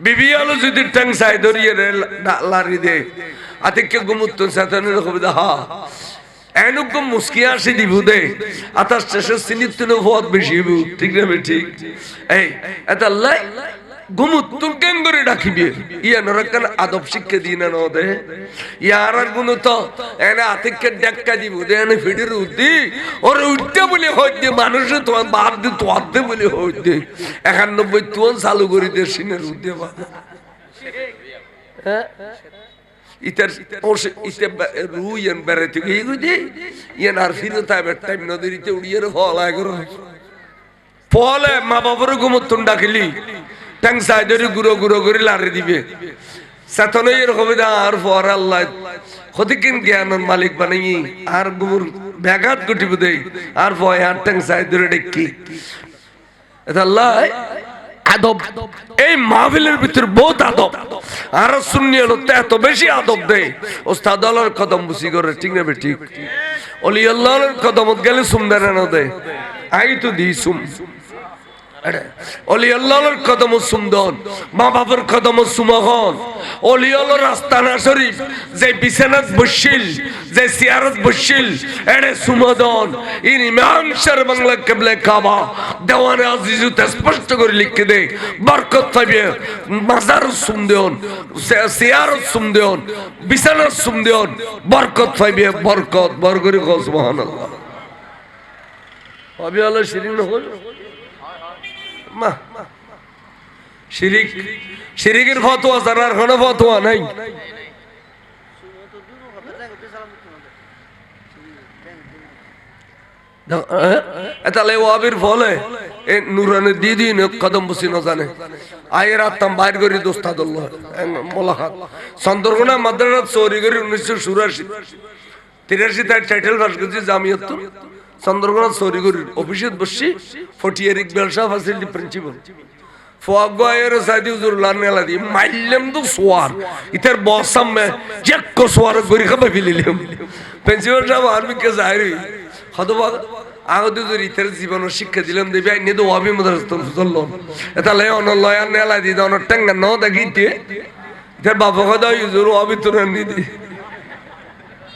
বিবি আলো যদি ট্যাং সাই ধরিয়ে লারি দে আতিকে গুমুত্তন সাতানের কবিতা হা এনুকম মুস্কি আসি দিব দে আতার শেষে সিনিত্তন বহুত বেশি ঠিক না ঠিক এই এটা লাই গুমুত্তুন কেন করে ডাকিবে ইয়া নরকান আদব শিক্ষা দিন না দে ইয়ার গুণ তো এনে আতিকে ডাক্কা দিব দে এনে ফিডির উদ্দি ওর উঠতে বলে হইতে মানুষ তোমার বাদ দি তোয়াতে বলে হইতে 91 তুন চালু করি দে সিনের উদ্দি বা হ্যাঁ ইতার ওসে ইতে রুইন বেরেতে গই গদি ইয়ান আর ফিরতা বে টাইম নদীতে উড়িয়ে ফলা করো ফলে মা বাবার গুমুত্তুন ডাকিলি ট্যাং সাইডের গুরো গুরো করে লারে দিবে সাতনে এরকম আর পর আল্লাহ ক্ষতিকিন জ্ঞানের মালিক বানাই আর গুমুর ব্যাঘাত ঘটিব দেই আর ভয় আর ট্যাং সাইডের ডেকি এটা আল্লাহ আদব এই মাহফিলের ভিতর বহুত আদব আর সুন্নি হলো এত বেশি আদব দেয় ওস্তাদ আল্লাহর কদম বুঝি করে ঠিক না ঠিক ওলি আল্লাহর কদমত গেলে সুমদানা না দেয় আই তো দি সুম ওলি আল্লাহর কদম সুমদন মা বাবার কদম সুমহন ওলি আল্লাহর আস্তানা শরীফ যে বিছানাত বসিল যে সিয়ারত বসিল এড়ে সুমদন ইন ইমাম শার বাংলা কিবলা কাবা দেওয়ানে আজিজুত স্পষ্ট করে লিখে দে বরকত পাবে মাজার সুমদন সিয়ারত সুমদন বিছানাত সুমদন বরকত পাবে বরকত বরগরি সুবহানাল্লাহ পাবে আল্লাহ শিরিন হল মা শিরিক শিরিকের ফতোয়া জানার কোনো ফতোয়া নাই তাহলে ওয়াবির ফলে এ নুরানে দিদি নে কদম বসি না জানে আয়ের আত্মাম বাইর করি দোস্তাদুল্লাহ মোলাকাত চন্দ্রকোনা মাদ্রাসা চৌরি করি 1984 83 তার টাইটেল পাস করেছি জামিয়াত চন্দ্রকোনা চৌরি করি অফিসে বসছি ফটিয়ার ইকবাল শাহ ফ্যাসিলিটি প্রিন্সিপাল ফোয়াগয়ের সাইদি হুজুর লানেলা দি মাইলম তো সোয়ার ইতার বসাম মে জেক সোয়ার গরি খাবে ফিলিলাম প্রিন্সিপাল সাহেব আর্মি কে যায়রি হদবা আগত হুজুর ইতার জীবন শিক্ষা দিলাম দেবে আইনে তো ওয়াবি মাদ্রাসা তো চললো এটা লে অন লয়ার নেলা দি অন টেঙ্গা ন দেখিতে ইতার বাবা কথা হুজুর ওয়াবি তো নি দি